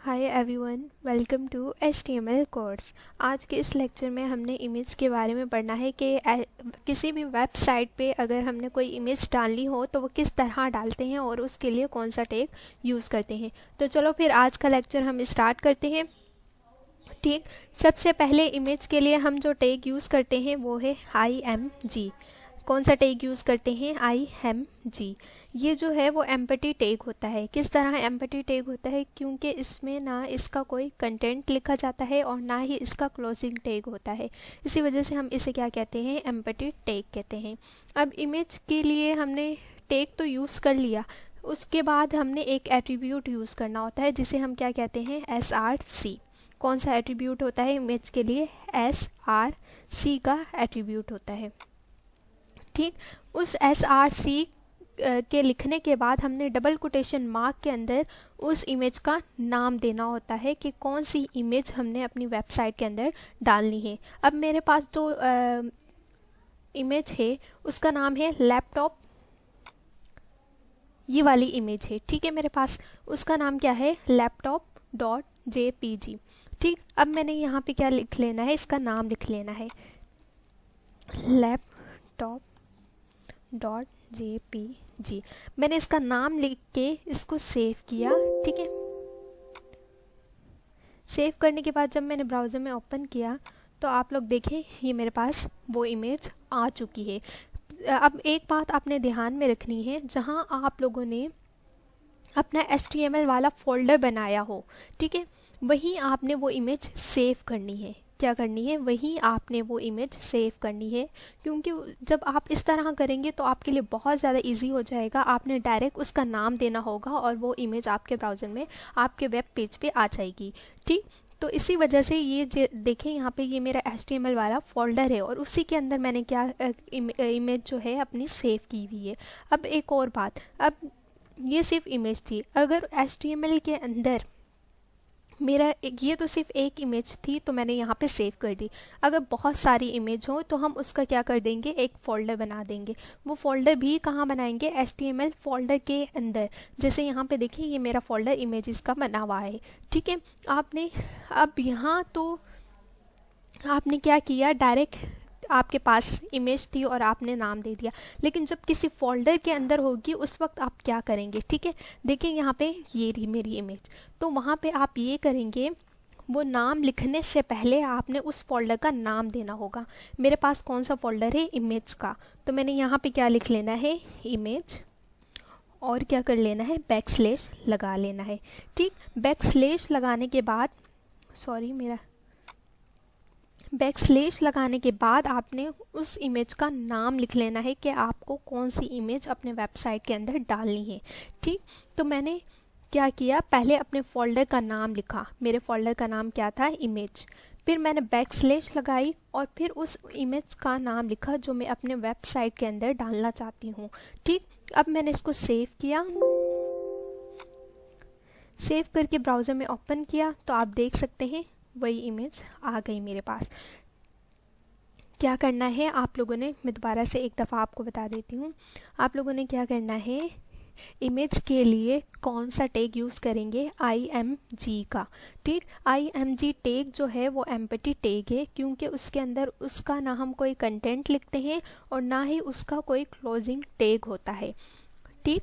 Hi everyone, welcome to HTML course. आज के इस लेक्चर में हमने इमेज के बारे में पढ़ना है कि किसी भी वेबसाइट पे अगर हमने कोई इमेज डालनी हो तो वो किस तरह डालते हैं और उसके लिए कौन सा टैग यूज़ करते हैं। तो चलो फिर आज का लेक्चर हम स्टार्ट करते हैं। ठीक, सबसे पहले इमेज के लिए हम जो टैग यूज़ करते हैं वो है IMG। कौन सा टैग यूज़ करते हैं? IMG। ये जो है वो एम्पटी टैग होता है। किस तरह एम्पटी टैग होता है? क्योंकि इसमें ना इसका कोई कंटेंट लिखा जाता है और ना ही इसका क्लोजिंग टैग होता है, इसी वजह से हम इसे क्या कहते हैं? एम्पटी टैग कहते हैं। अब इमेज के लिए हमने टैग तो यूज़ कर लिया, उसके बाद हमने एक एट्रीब्यूट यूज़ करना होता है जिसे हम क्या कहते हैं? SRC। कौन सा एट्रीब्यूट होता है इमेज के लिए? SRC का एट्रीब्यूट होता है। ठीक, उस SRC के लिखने के बाद हमने डबल कोटेशन मार्क के अंदर उस इमेज का नाम देना होता है कि कौन सी इमेज हमने अपनी वेबसाइट के अंदर डालनी है। अब मेरे पास जो इमेज है उसका नाम है लैपटॉप, ये वाली इमेज है। ठीक है, मेरे पास उसका नाम क्या है? laptop.jpg। ठीक, अब मैंने यहाँ पे क्या लिख लेना है? इसका नाम लिख लेना है laptop.jpg। मैंने इसका नाम लिख के इसको सेव किया। ठीक है, सेव करने के बाद जब मैंने ब्राउज़र में ओपन किया तो आप लोग देखें ये मेरे पास वो इमेज आ चुकी है। अब एक बात आपने ध्यान में रखनी है, जहां आप लोगों ने अपना HTML वाला फोल्डर बनाया हो, ठीक है, वहीं आपने वो इमेज सेव करनी है। क्या करनी है? वहीं आपने वो इमेज सेव करनी है, क्योंकि जब आप इस तरह करेंगे तो आपके लिए बहुत ज़्यादा इजी हो जाएगा। आपने डायरेक्ट उसका नाम देना होगा और वो इमेज आपके ब्राउज़र में आपके वेब पेज पे आ जाएगी। ठीक, तो इसी वजह से ये देखें यहाँ पे ये मेरा HTML वाला फोल्डर है और उसी के अंदर मैंने क्या इमेज जो है अपनी सेव की हुई है। अब एक और बात, अब ये सिर्फ इमेज थी, अगर HTML के अंदर मेरा ये तो सिर्फ एक इमेज थी तो मैंने यहाँ पे सेव कर दी। अगर बहुत सारी इमेज हो तो हम उसका क्या कर देंगे? एक फ़ोल्डर बना देंगे। वो फ़ोल्डर भी कहाँ बनाएंगे? HTML फोल्डर के अंदर। जैसे यहाँ पे देखिए ये मेरा फ़ोल्डर इमेजेस का बना हुआ है। ठीक है, आपने अब यहाँ तो आपने क्या किया? डायरेक्ट आपके पास इमेज थी और आपने नाम दे दिया, लेकिन जब किसी फोल्डर के अंदर होगी उस वक्त आप क्या करेंगे? ठीक है, देखिए यहाँ पे ये रही मेरी इमेज, तो वहाँ पे आप ये करेंगे, वो नाम लिखने से पहले आपने उस फोल्डर का नाम देना होगा। मेरे पास कौन सा फोल्डर है? इमेज का। तो मैंने यहाँ पे क्या लिख लेना है? इमेज, और क्या कर लेना है? बैकस्लैश लगा लेना है। ठीक, बैकस्लैश लगाने के बाद बैकस्लैश लगाने के बाद आपने उस इमेज का नाम लिख लेना है कि आपको कौन सी इमेज अपने वेबसाइट के अंदर डालनी है। ठीक, तो मैंने क्या किया? पहले अपने फोल्डर का नाम लिखा। मेरे फोल्डर का नाम क्या था? इमेज। फिर मैंने बैकस्लैश लगाई और फिर उस इमेज का नाम लिखा जो मैं अपने वेबसाइट के अंदर डालना चाहती हूँ। ठीक, अब मैंने इसको सेव किया। सेव करके ब्राउज़र में ओपन किया तो आप देख सकते हैं वही इमेज आ गई मेरे पास। क्या करना है आप लोगों ने? मैं दोबारा से एक दफ़ा आपको बता देती हूँ। आप लोगों ने क्या करना है? इमेज के लिए कौन सा टैग यूज़ करेंगे? IMG का। ठीक, IMG टैग जो है वो एम्पटी टैग है, क्योंकि उसके अंदर उसका ना हम कोई कंटेंट लिखते हैं और ना ही उसका कोई क्लोजिंग टैग होता है। ठीक,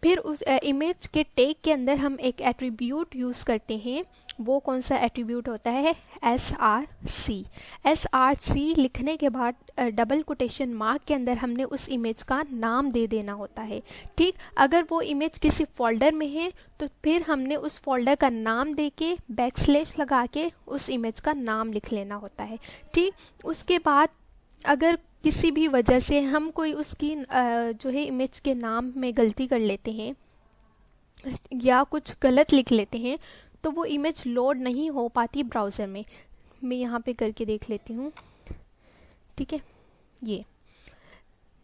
फिर उस इमेज के टैग के अंदर हम एक एट्रीब्यूट यूज़ करते हैं। वो कौन सा एट्रीब्यूट होता है? SRC। SRC लिखने के बाद डबल कोटेशन मार्क के अंदर हमने उस इमेज का नाम दे देना होता है। ठीक, अगर वो इमेज किसी फोल्डर में है तो फिर हमने उस फोल्डर का नाम दे के बैकस्लैश लगा के उस इमेज का नाम लिख लेना होता है। ठीक, उसके बाद अगर किसी भी वजह से हम कोई उसकी जो है इमेज के नाम में गलती कर लेते हैं या कुछ गलत लिख लेते हैं तो वो इमेज लोड नहीं हो पाती ब्राउज़र में। मैं यहाँ पे करके देख लेती हूँ। ठीक है, ये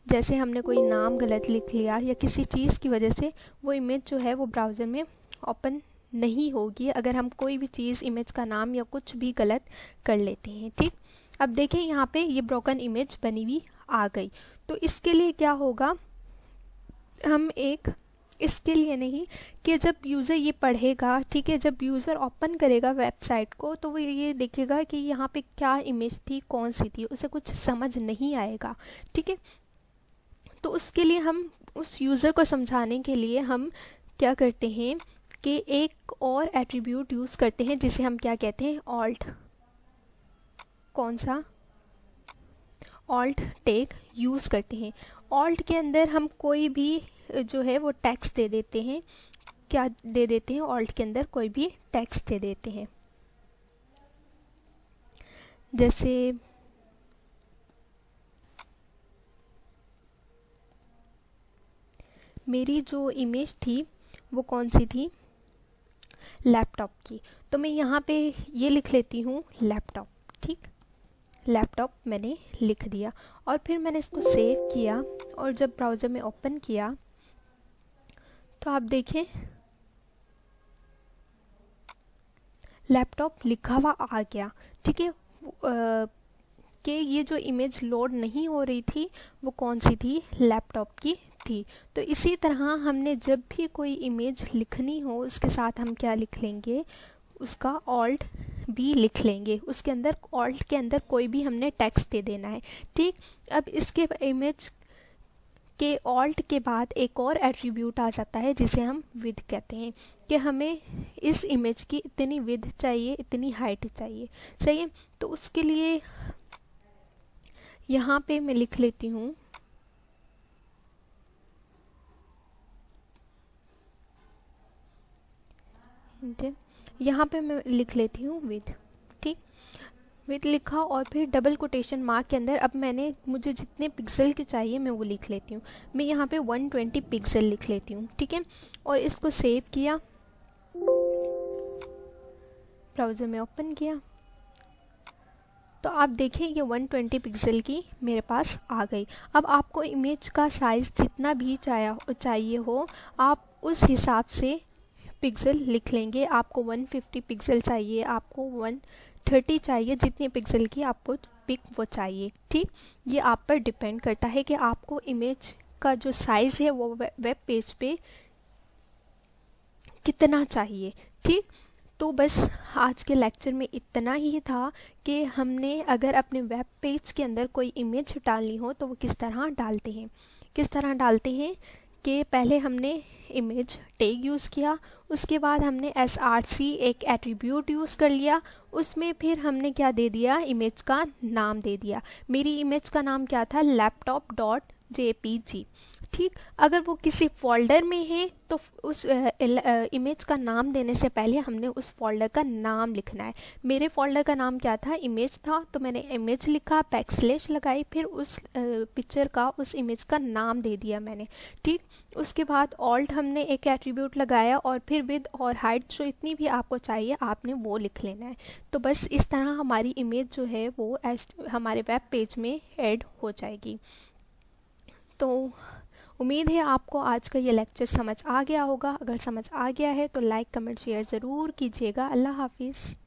जैसे हमने कोई नाम गलत लिख लिया या किसी चीज़ की वजह से वो इमेज जो है वो ब्राउज़र में ओपन नहीं होगी अगर हम कोई भी चीज़ इमेज का नाम या कुछ भी गलत कर लेते हैं। ठीक, अब देखें यहाँ पे ये ब्रोकन इमेज बनी हुई आ गई। तो इसके लिए क्या होगा? हम एक इसके लिए नहीं कि जब यूज़र ये पढ़ेगा, ठीक है, जब यूज़र ओपन करेगा वेबसाइट को तो वो ये देखेगा कि यहाँ पे क्या इमेज थी, कौन सी थी, उसे कुछ समझ नहीं आएगा, ठीक है। तो उसके लिए हम उस यूज़र को समझाने के लिए हम क्या करते हैं कि एक और एट्रीब्यूट यूज़ करते हैं जिसे हम क्या कहते हैं, ऑल्ट। कौन सा? ऑल्ट टैग यूज़ करते हैं। ऑल्ट के अंदर हम कोई भी जो है वो टेक्स्ट दे देते हैं। क्या दे देते हैं? ऑल्ट के अंदर कोई भी टेक्स्ट दे देते हैं। जैसे मेरी जो इमेज थी वो कौन सी थी? लैपटॉप की। तो मैं यहाँ पे ये लिख लेती हूँ लैपटॉप, ठीक। लैपटॉप मैंने लिख दिया और फिर मैंने इसको सेव किया और जब ब्राउज़र में ओपन किया तो आप देखें लैपटॉप लिखा हुआ आ गया, ठीक है। कि ये जो इमेज लोड नहीं हो रही थी वो कौन सी थी? लैपटॉप की थी। तो इसी तरह हमने जब भी कोई इमेज लिखनी हो उसके साथ हम क्या लिख लेंगे? उसका ऑल्ट भी लिख लेंगे। उसके अंदर ऑल्ट के अंदर कोई भी हमने टेक्स्ट दे देना है, ठीक। अब इसके इमेज के ऑल्ट के बाद एक और एट्रीब्यूट आ जाता है जिसे हम विड्थ कहते हैं कि हमें इस इमेज की इतनी विड्थ चाहिए, इतनी हाइट चाहिए, सही है। तो उसके लिए यहाँ पे मैं लिख लेती हूँ यहाँ पे मैं लिख लेती हूँ विड्थ, ठीक। विड्थ लिखा और फिर डबल कोटेशन मार्क के अंदर अब मुझे जितने पिक्सल की चाहिए मैं वो लिख लेती हूँ। मैं यहाँ पे 120 पिक्सल लिख लेती हूँ, ठीक है। और इसको सेव किया, ब्राउज़र में ओपन किया तो आप देखें ये 120 पिक्सल की मेरे पास आ गई। अब आपको इमेज का साइज़ जितना भी चाहिए हो आप उस हिसाब से पिक्सल लिख लेंगे। आपको 150 पिक्सल चाहिए, आपको 130 चाहिए, जितनी पिक्सल की आपको पिक वो चाहिए, ठीक। ये आप पर डिपेंड करता है कि आपको इमेज का जो साइज़ है वो वेब पेज पे कितना चाहिए, ठीक। तो बस आज के लेक्चर में इतना ही था कि हमने अगर अपने वेब पेज के अंदर कोई इमेज डालनी हो तो वो किस तरह डालते हैं कि पहले हमने इमेज टैग यूज़ किया, उसके बाद हमने src एक एट्रीब्यूट यूज़ कर लिया, उसमें फिर हमने क्या दे दिया? इमेज का नाम दे दिया। मेरी इमेज का नाम क्या था? laptop.jpg, ठीक। अगर वो किसी फोल्डर में है तो उस इमेज का नाम देने से पहले हमने उस फोल्डर का नाम लिखना है। मेरे फोल्डर का नाम क्या था? इमेज था, तो मैंने इमेज लिखा, बैकस्लैश लगाई, फिर उस पिक्चर का, उस इमेज का नाम दे दिया मैंने, ठीक। उसके बाद ऑल्ट हमने एक एट्रीब्यूट लगाया और फिर विड्थ और हाइट जो इतनी भी आपको चाहिए आपने वो लिख लेना है। तो बस इस तरह हमारी इमेज जो है वो हमारे वेब पेज में ऐड हो जाएगी। तो उम्मीद है आपको आज का ये लेक्चर समझ आ गया होगा। अगर समझ आ गया है तो लाइक, कमेंट, शेयर ज़रूर कीजिएगा। अल्लाह हाफिज़।